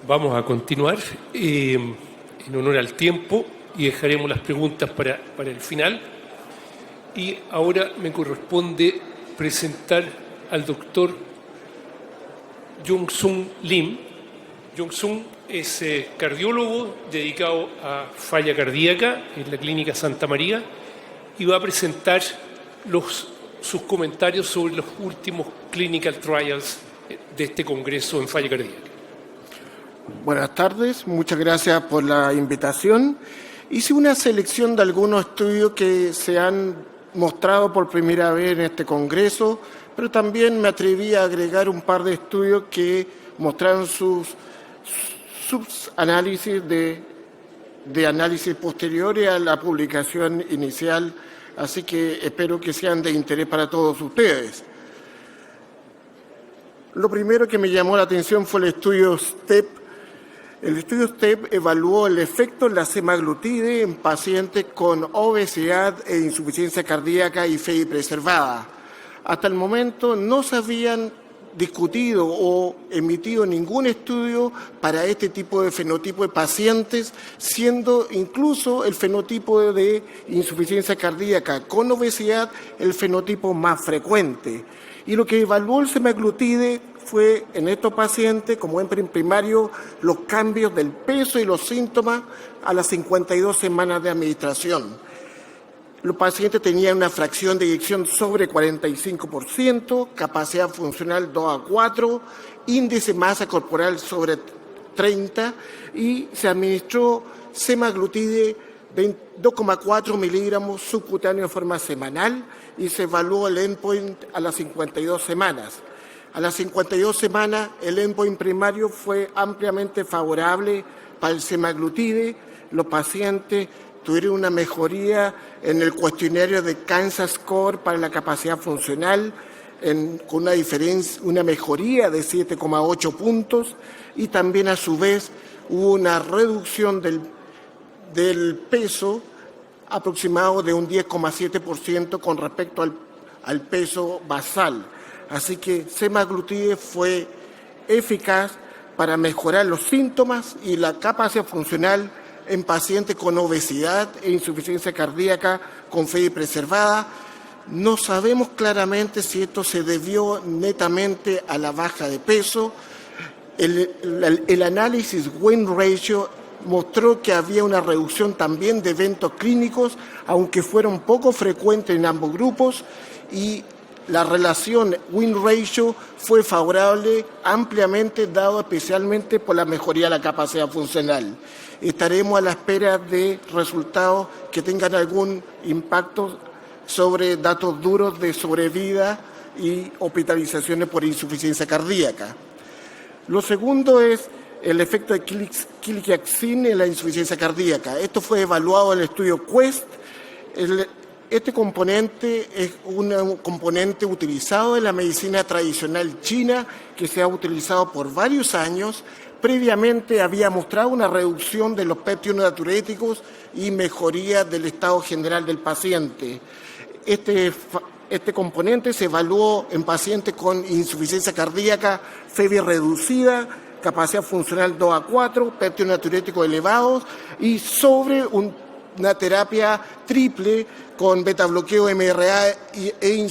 Vamos a continuar en honor al tiempo y dejaremos las preguntas para el final. Y ahora me corresponde presentar al doctor Jung-Sung Lim. Jung-Sung es cardiólogo dedicado a falla cardíaca en la Clínica Santa María y va a presentar sus comentarios sobre los últimos clinical trials de este congreso en falla cardíaca. Buenas tardes, muchas gracias por la invitación. Hice una selección de algunos estudios que se han mostrado por primera vez en este congreso, pero también me atreví a agregar un par de estudios que mostraron sus análisis de análisis posteriores a la publicación inicial, así que espero que sean de interés para todos ustedes. Lo primero que me llamó la atención fue el estudio STEP. El estudio STEP evaluó el efecto en la semaglutide en pacientes con obesidad e insuficiencia cardíaca y FEI preservada. Hasta el momento no se habían discutido o emitido ningún estudio para este tipo de fenotipo de pacientes, siendo incluso el fenotipo de insuficiencia cardíaca con obesidad el fenotipo más frecuente. Y lo que evaluó el semaglutide fue en estos pacientes, como en primario, los cambios del peso y los síntomas a las 52 semanas de administración. Los pacientes tenían una fracción de eyección sobre 45%, capacidad funcional 2 a 4, índice de masa corporal sobre 30 y se administró semaglutide 2,4 miligramos subcutáneo de forma semanal y se evaluó el endpoint a las 52 semanas. A las 52 semanas, el endpoint primario fue ampliamente favorable para el semaglutide. Los pacientes tuvieron una mejoría en el cuestionario de Kansas Score para la capacidad funcional, con una mejoría de 7,8 puntos y también a su vez hubo una reducción del peso aproximado de un 10,7% con respecto al peso basal. Así que semaglutide fue eficaz para mejorar los síntomas y la capacidad funcional en pacientes con obesidad e insuficiencia cardíaca con FEI preservada. No sabemos claramente si esto se debió netamente a la baja de peso. El análisis win ratio mostró que había una reducción también de eventos clínicos, aunque fueron poco frecuentes en ambos grupos, y la relación win ratio fue favorable ampliamente, dado especialmente por la mejoría de la capacidad funcional. Estaremos a la espera de resultados que tengan algún impacto sobre datos duros de sobrevida y hospitalizaciones por insuficiencia cardíaca. Lo segundo es el efecto de quiliaxin en la insuficiencia cardíaca. Esto fue evaluado en el estudio QUEST. Este componente es un componente utilizado en la medicina tradicional china que se ha utilizado por varios años. Previamente había mostrado una reducción de los péptidos natriuréticos y mejoría del estado general del paciente. Este componente se evaluó en pacientes con insuficiencia cardíaca, FEBI reducida, capacidad funcional 2 a 4, péptidos natriuréticos elevados y sobre una terapia triple con beta-bloqueo MRA e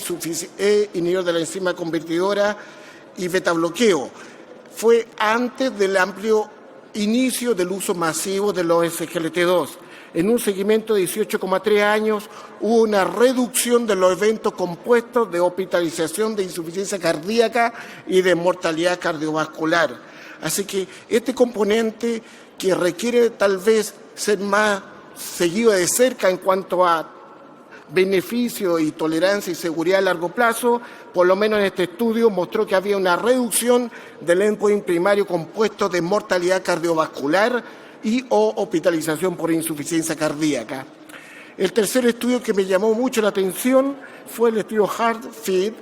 inhibidor de la enzima convertidora y beta-bloqueo. Fue antes del amplio inicio del uso masivo de los SGLT2. En un seguimiento de 18,3 años hubo una reducción de los eventos compuestos de hospitalización de insuficiencia cardíaca y de mortalidad cardiovascular. Así que este componente que requiere tal vez ser más seguido de cerca en cuanto a beneficio y tolerancia y seguridad a largo plazo, por lo menos en este estudio mostró que había una reducción del endpoint primario compuesto de mortalidad cardiovascular y o hospitalización por insuficiencia cardíaca. El tercer estudio que me llamó mucho la atención fue el estudio HeartFit.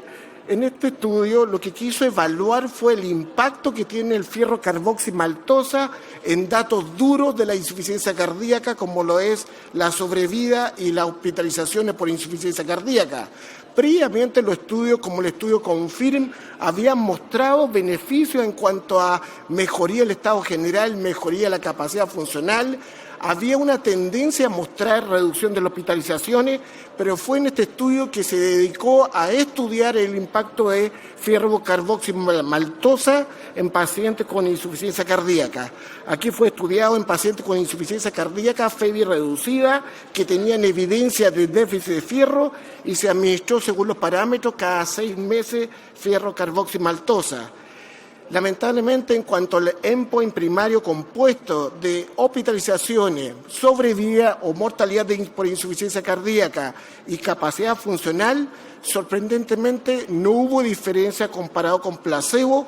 En este estudio lo que quiso evaluar fue el impacto que tiene el fierro carboximaltosa en datos duros de la insuficiencia cardíaca, como lo es la sobrevida y las hospitalizaciones por insuficiencia cardíaca. Previamente los estudios, como el estudio CONFIRM, habían mostrado beneficios en cuanto a mejoría del estado general, mejoría de la capacidad funcional. Había una tendencia a mostrar reducción de las hospitalizaciones, pero fue en este estudio que se dedicó a estudiar el impacto de fierro carboximaltosa en pacientes con insuficiencia cardíaca. Aquí fue estudiado en pacientes con insuficiencia cardíaca FEBI reducida, que tenían evidencia de déficit de fierro, y se administró según los parámetros cada 6 meses fierro carboximaltosa. Lamentablemente, en cuanto al endpoint primario compuesto de hospitalizaciones, sobrevida o mortalidad por insuficiencia cardíaca y capacidad funcional, sorprendentemente no hubo diferencia comparado con placebo.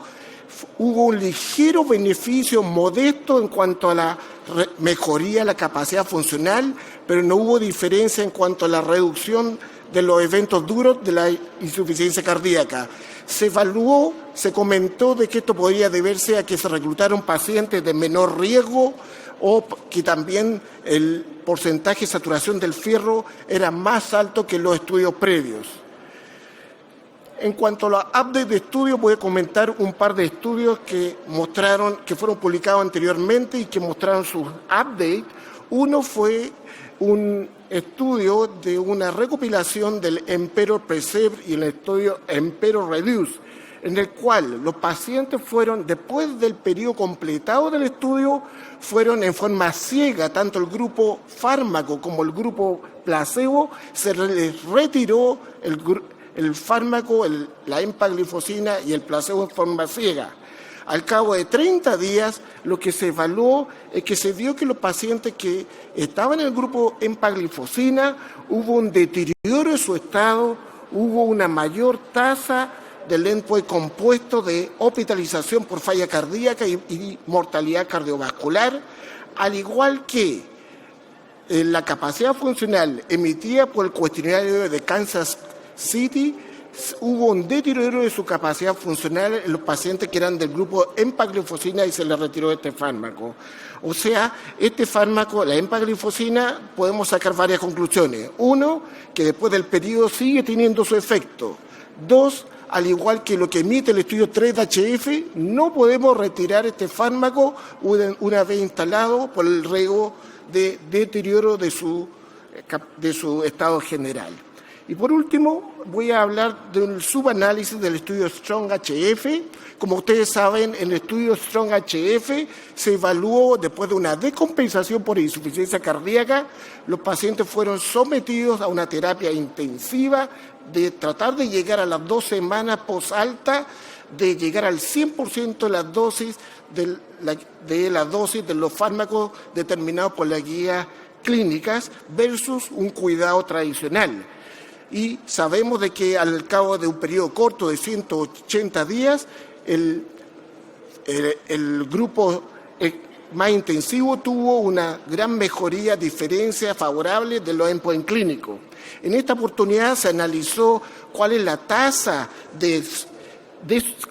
Hubo un ligero beneficio modesto en cuanto a la mejoría de la capacidad funcional, pero no hubo diferencia en cuanto a la reducción de los eventos duros de la insuficiencia cardíaca. Se evaluó, se comentó de que esto podría deberse a que se reclutaron pacientes de menor riesgo o que también el porcentaje de saturación del fierro era más alto que en los estudios previos. En cuanto a los updates de estudios, voy a comentar un par de estudios que fueron publicados anteriormente y que mostraron sus updates. Uno fue un estudio de una recopilación del EMPEROR Preserve y el estudio EMPEROR Reduce, en el cual los pacientes fueron, después del periodo completado del estudio, fueron en forma ciega, tanto el grupo fármaco como el grupo placebo, se les retiró el fármaco, la empaglifosina y el placebo en forma ciega. Al cabo de 30 días, lo que se evaluó es que se vio que los pacientes que estaban en el grupo empaglifosina hubo un deterioro de su estado, hubo una mayor tasa del endpoint compuesto de hospitalización por falla cardíaca y mortalidad cardiovascular, al igual que la capacidad funcional emitida por el cuestionario de Kansas City. Hubo un deterioro de su capacidad funcional en los pacientes que eran del grupo empaglifosina y se les retiró este fármaco. O sea, este fármaco, la empaglifosina, podemos sacar varias conclusiones. Uno, que después del periodo sigue teniendo su efecto. Dos, al igual que lo que emite el estudio 3-HF, no podemos retirar este fármaco una vez instalado por el riesgo de deterioro de su estado general. Y por último, voy a hablar del subanálisis del estudio STRONG-HF. Como ustedes saben, en el estudio STRONG-HF se evaluó, después de una decompensación por insuficiencia cardíaca, los pacientes fueron sometidos a una terapia intensiva de tratar de llegar a las 2 semanas post-alta, de llegar al 100% de las dosis de los fármacos determinados por las guías clínicas versus un cuidado tradicional. Y sabemos de que al cabo de un periodo corto de 180 días, el grupo más intensivo tuvo una gran mejoría, diferencia favorable de los endpoints clínicos. En esta oportunidad se analizó cuál es la tasa de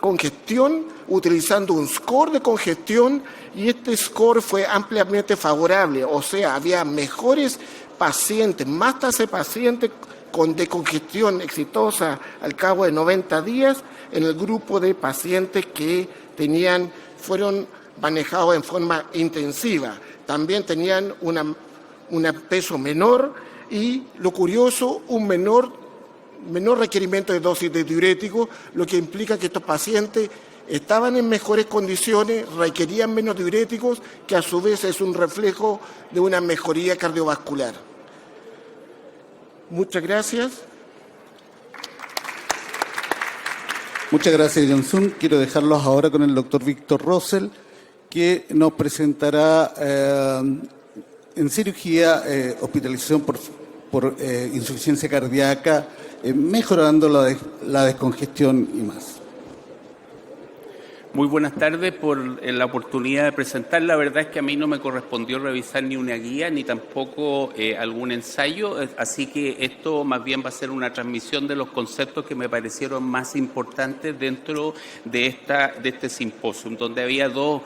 congestión utilizando un score de congestión, y este score fue ampliamente favorable, o sea, había mejores pacientes, más tasa de pacientes con decongestión exitosa al cabo de 90 días en el grupo de pacientes que fueron manejados en forma intensiva. También tenían un peso menor y, lo curioso, un menor requerimiento de dosis de diuréticos, lo que implica que estos pacientes estaban en mejores condiciones, requerían menos diuréticos, que a su vez es un reflejo de una mejoría cardiovascular. Muchas gracias. Muchas gracias, Jong-Sung. Quiero dejarlos ahora con el doctor Víctor Rosell, que nos presentará en cirugía hospitalización por insuficiencia cardíaca, mejorando la descongestión y más. Muy buenas tardes por la oportunidad de presentar. La verdad es que a mí no me correspondió revisar ni una guía ni tampoco algún ensayo, así que esto más bien va a ser una transmisión de los conceptos que me parecieron más importantes dentro de este simposio, donde había dos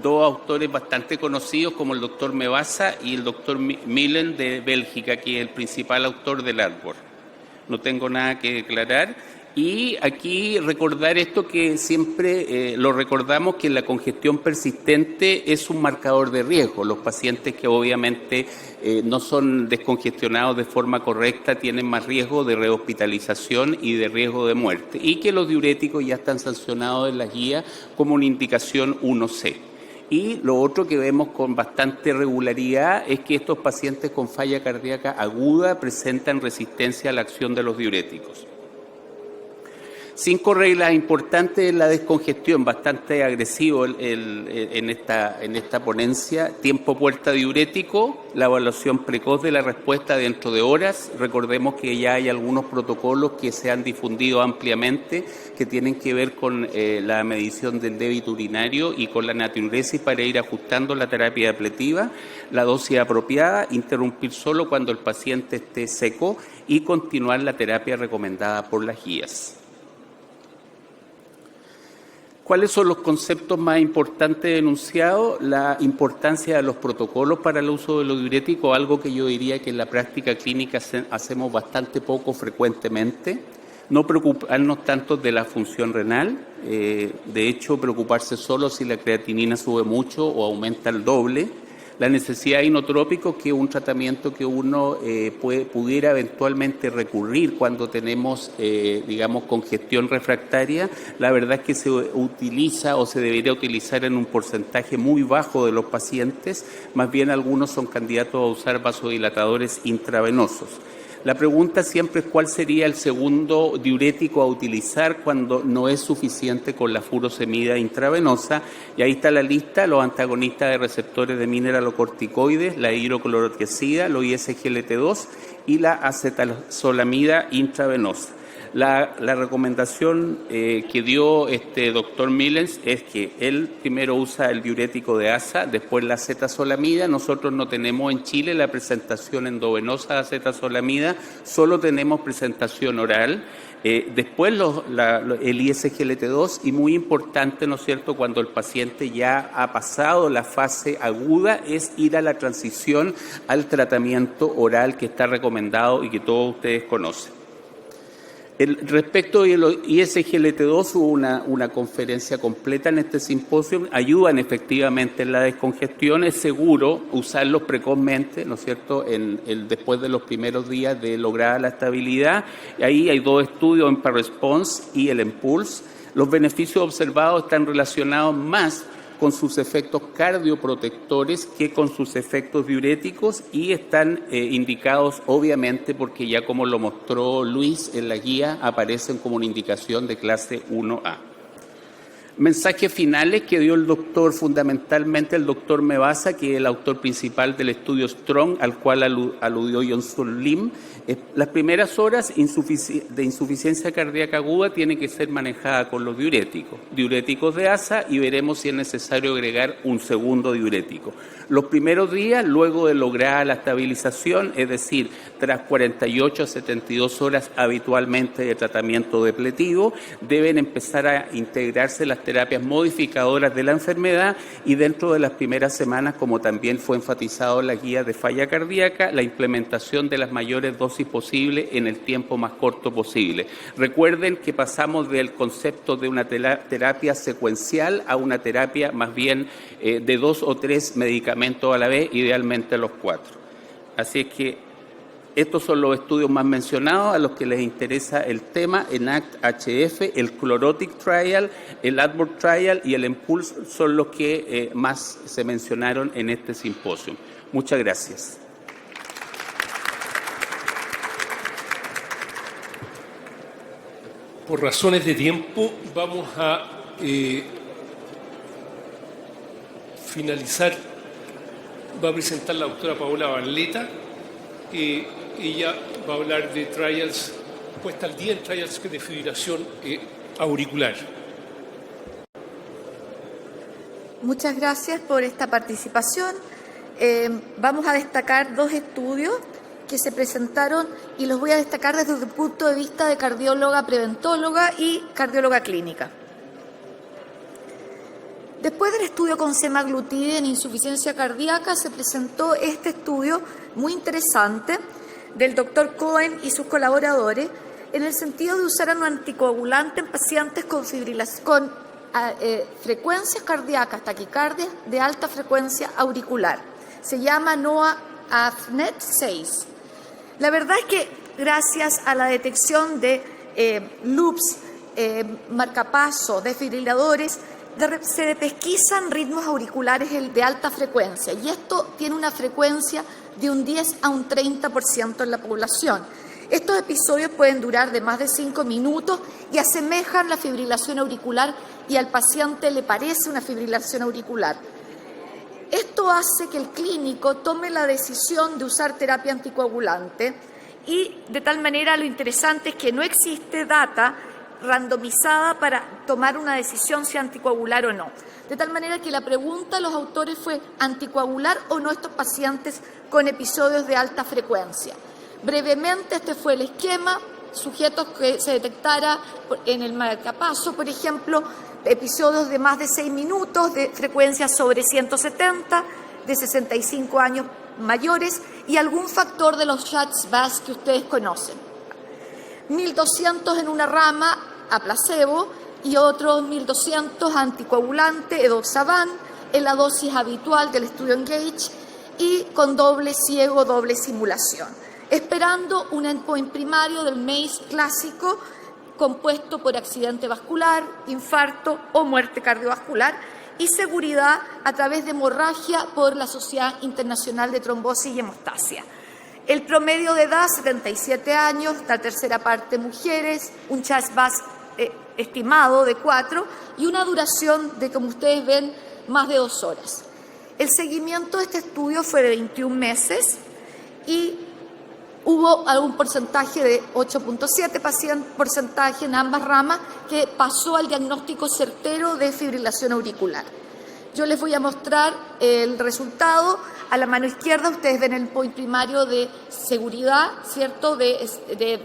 autores bastante conocidos como el doctor Mebasa y el doctor Millen de Bélgica, que es el principal autor del árbol. No tengo nada que declarar. Y aquí recordar esto que siempre lo recordamos, que la congestión persistente es un marcador de riesgo. Los pacientes que obviamente no son descongestionados de forma correcta tienen más riesgo de rehospitalización y de riesgo de muerte. Y que los diuréticos ya están sancionados en las guías como una indicación 1C. Y lo otro que vemos con bastante regularidad es que estos pacientes con falla cardíaca aguda presentan resistencia a la acción de los diuréticos. 5 reglas importantes de la descongestión, bastante agresivo en esta ponencia. Tiempo puerta diurético, la evaluación precoz de la respuesta dentro de horas. Recordemos que ya hay algunos protocolos que se han difundido ampliamente que tienen que ver con la medición del débito urinario y con la natriuresis para ir ajustando la terapia ablativa, la dosis apropiada, interrumpir solo cuando el paciente esté seco y continuar la terapia recomendada por las guías. ¿Cuáles son los conceptos más importantes enunciados? La importancia de los protocolos para el uso de los diuréticos, algo que yo diría que en la práctica clínica hacemos bastante poco frecuentemente. No preocuparnos tanto de la función renal, de hecho preocuparse solo si la creatinina sube mucho o aumenta el doble. La necesidad de inotrópicos, que es un tratamiento que uno pudiera eventualmente recurrir cuando tenemos, congestión refractaria. La verdad es que se utiliza o se debería utilizar en un porcentaje muy bajo de los pacientes. Más bien algunos son candidatos a usar vasodilatadores intravenosos. La pregunta siempre es cuál sería el segundo diurético a utilizar cuando no es suficiente con la furosemida intravenosa. Y ahí está la lista: los antagonistas de receptores de mineralocorticoides, la hidroclorotiazida, los ISGLT2 y la acetazolamida intravenosa. La recomendación que dio doctor Millens es que él primero usa el diurético de ASA, después la acetazolamida. Nosotros no tenemos en Chile la presentación endovenosa de acetazolamida, solo tenemos presentación oral. Después el ISGLT2 y muy importante, ¿no es cierto?, cuando el paciente ya ha pasado la fase aguda, es ir a la transición al tratamiento oral que está recomendado y que todos ustedes conocen. Respecto de los ISGLT2 hubo una conferencia completa en este simposio. Ayudan efectivamente en la descongestión. Es seguro usarlos precozmente, ¿no es cierto?, después de los primeros días de lograr la estabilidad. Ahí hay 2 estudios, EMPA-RESPONSE y el EMPULSE. Los beneficios observados están relacionados más con sus efectos cardioprotectores que con sus efectos diuréticos, y están indicados obviamente porque ya, como lo mostró Luis en la guía, aparecen como una indicación de clase 1A. Mensajes finales que dio fundamentalmente el doctor Mebasa, que es el autor principal del estudio STRONG, al cual aludió Johnson Lim. Las primeras horas de insuficiencia cardíaca aguda tienen que ser manejadas con los diuréticos de ASA, y veremos si es necesario agregar un segundo diurético. Los primeros días, luego de lograr la estabilización, es decir, tras 48 a 72 horas habitualmente de tratamiento depletivo, deben empezar a integrarse las terapias modificadoras de la enfermedad, y dentro de las primeras semanas, como también fue enfatizado en la guía de falla cardíaca, la implementación de las mayores dosis posibles en el tiempo más corto posible. Recuerden que pasamos del concepto de una terapia secuencial a una terapia más bien de 2 o 3 medicamentos a la vez, idealmente los 4. Así es que estos son los estudios más mencionados a los que les interesa el tema. ENACT-HF, el Chlorotic Trial, el ADVORT Trial y el EMPULSE son los que más se mencionaron en este simposio. Muchas gracias. Por razones de tiempo vamos a finalizar. Va a presentar la doctora Paola Barleta. Ella va a hablar de trials, puesta al día en trials de fibrilación auricular. Muchas gracias por esta participación. Vamos a destacar 2 estudios que se presentaron y los voy a destacar desde el punto de vista de cardióloga preventóloga y cardióloga clínica. Después del estudio con semaglutide en insuficiencia cardíaca, se presentó este estudio muy interesante del Dr. Cohen y sus colaboradores en el sentido de usar un anticoagulante en pacientes con frecuencias cardíacas, taquicardias de alta frecuencia auricular. Se llama NOAA-AFNET 6. La verdad es que gracias a la detección de loops, marcapasos, desfibriladores, se pesquisan ritmos auriculares de alta frecuencia y esto tiene una frecuencia de un 10 a un 30% en la población. Estos episodios pueden durar de más de 5 minutos y asemejan la fibrilación auricular y al paciente le parece una fibrilación auricular. Esto hace que el clínico tome la decisión de usar terapia anticoagulante y de tal manera lo interesante es que no existe data randomizada para tomar una decisión si anticoagular o no. De tal manera que la pregunta a los autores fue ¿anticoagular o no estos pacientes con episodios de alta frecuencia? Brevemente, este fue el esquema, sujetos que se detectara en el marcapaso, por ejemplo, episodios de más de 6 minutos, de frecuencia sobre 170, de 65 años mayores y algún factor de los Shatz-Bass que ustedes conocen. 1.200 en una rama a placebo y otros 1.200 anticoagulante, edoxaban, en la dosis habitual del estudio Engage y con doble ciego, doble simulación, esperando un endpoint primario del MACE clásico compuesto por accidente vascular, infarto o muerte cardiovascular y seguridad a través de hemorragia por la Sociedad Internacional de Trombosis y Hemostasia. El promedio de edad, 77 años, la tercera parte mujeres, un Shatz-Bass estimado de 4 y una duración de, como ustedes ven, más de 2 horas. El seguimiento de este estudio fue de 21 meses y hubo algún porcentaje de 8.7% porcentaje en ambas ramas que pasó al diagnóstico certero de fibrilación auricular. Yo les voy a mostrar el resultado. A la mano izquierda ustedes ven el point primario de seguridad, ¿cierto?, de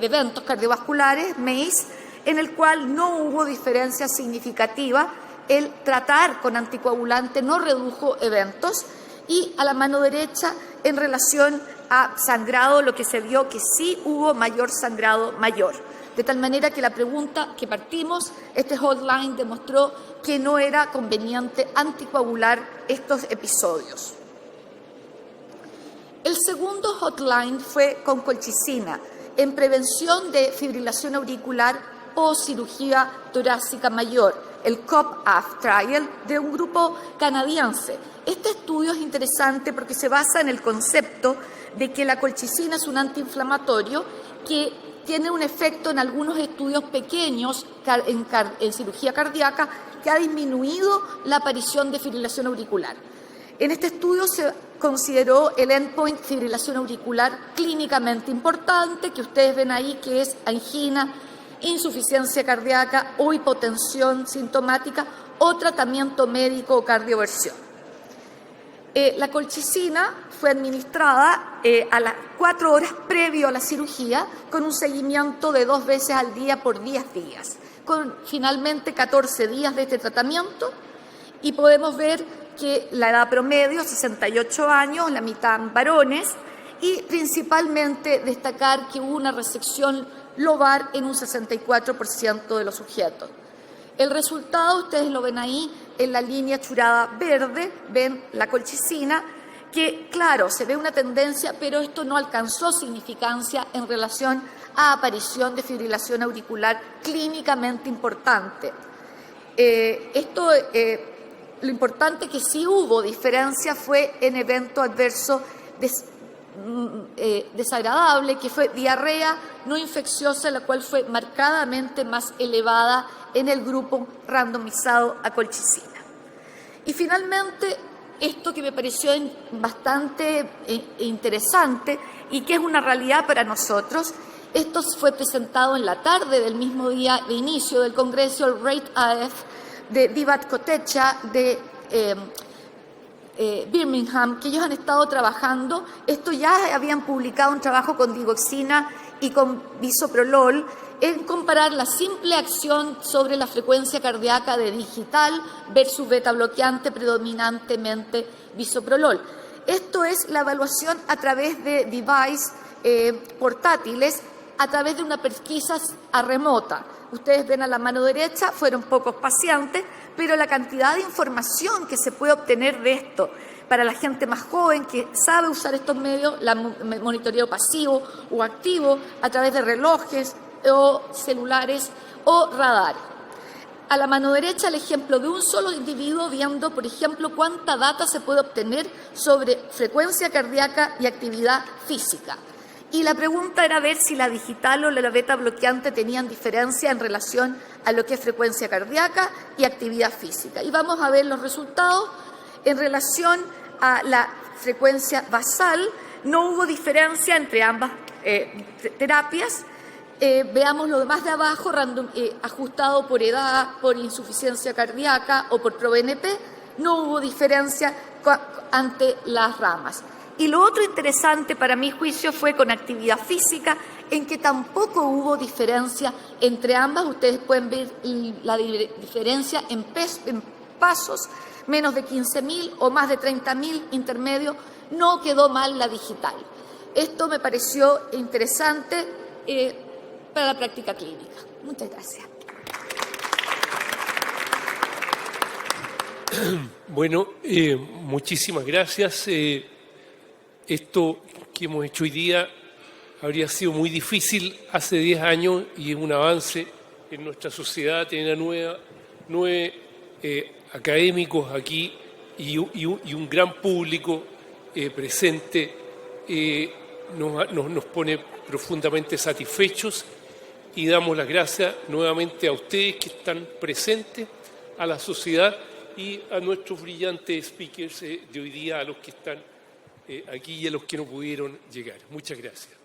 eventos cardiovasculares, MACE, en el cual no hubo diferencia significativa. El tratar con anticoagulante no redujo eventos. Y a la mano derecha, en relación a sangrado, lo que se vio que sí hubo mayor sangrado mayor. De tal manera que la pregunta que partimos, este hotline demostró que no era conveniente anticoagular estos episodios. El segundo hotline fue con colchicina en prevención de fibrilación auricular o cirugía torácica mayor, el COP-AF trial de un grupo canadiense. Este estudio es interesante porque se basa en el concepto de que la colchicina es un antiinflamatorio que tiene un efecto en algunos estudios pequeños en cirugía cardíaca que ha disminuido la aparición de fibrilación auricular. En este estudio se consideró el endpoint fibrilación auricular clínicamente importante, que ustedes ven ahí, que es angina, insuficiencia cardíaca o hipotensión sintomática o tratamiento médico o cardioversión. La colchicina fue administrada a las 4 horas previo a la cirugía con un seguimiento de 2 veces al día por 10 días, con finalmente 14 días de este tratamiento y podemos ver que la edad promedio, 68 años, la mitad varones y principalmente destacar que hubo una resección lobar en un 64% de los sujetos. El resultado, ustedes lo ven ahí en la línea churada verde, ven la colchicina, que claro, se ve una tendencia, pero esto no alcanzó significancia en relación a aparición de fibrilación auricular clínicamente importante. Lo importante que sí hubo diferencia fue en evento adverso desagradable, que fue diarrea no infecciosa, la cual fue marcadamente más elevada en el grupo randomizado a colchicina. Y finalmente, esto que me pareció bastante interesante y que es una realidad para nosotros, esto fue presentado en la tarde del mismo día de inicio del Congreso, el RATE-AF de Vivat Kotecha de Birmingham, que ellos han estado trabajando, esto ya habían publicado un trabajo con digoxina y con bisoprolol, en comparar la simple acción sobre la frecuencia cardíaca de digital versus beta bloqueante, predominantemente bisoprolol. Esto es la evaluación a través de devices portátiles, a través de una pesquisa remota. Ustedes ven a la mano derecha, fueron pocos pacientes, pero la cantidad de información que se puede obtener de esto para la gente más joven que sabe usar estos medios, el monitoreo pasivo o activo a través de relojes o celulares o radar. A la mano derecha el ejemplo de un solo individuo viendo, por ejemplo, cuánta data se puede obtener sobre frecuencia cardíaca y actividad física. Y la pregunta era ver si la digital o la beta bloqueante tenían diferencia en relación a lo que es frecuencia cardíaca y actividad física. Y vamos a ver los resultados. En relación a la frecuencia basal, no hubo diferencia entre ambas terapias. Veamos lo demás de abajo, ajustado por edad, por insuficiencia cardíaca o por ProBNP, no hubo diferencia ante las ramas. Y lo otro interesante para mi juicio fue con actividad física, en que tampoco hubo diferencia entre ambas. Ustedes pueden ver la diferencia en pasos, menos de 15.000 o más de 30.000 intermedios, no quedó mal la digital. Esto me pareció interesante para la práctica clínica. Muchas gracias. Bueno, muchísimas gracias. Esto que hemos hecho hoy día habría sido muy difícil hace 10 años y es un avance en nuestra sociedad tener a nueve académicos aquí y un gran público presente. Nos pone profundamente satisfechos y damos las gracias nuevamente a ustedes que están presentes, a la sociedad y a nuestros brillantes speakers de hoy día, a los que están aquí y a los que no pudieron llegar. Muchas gracias.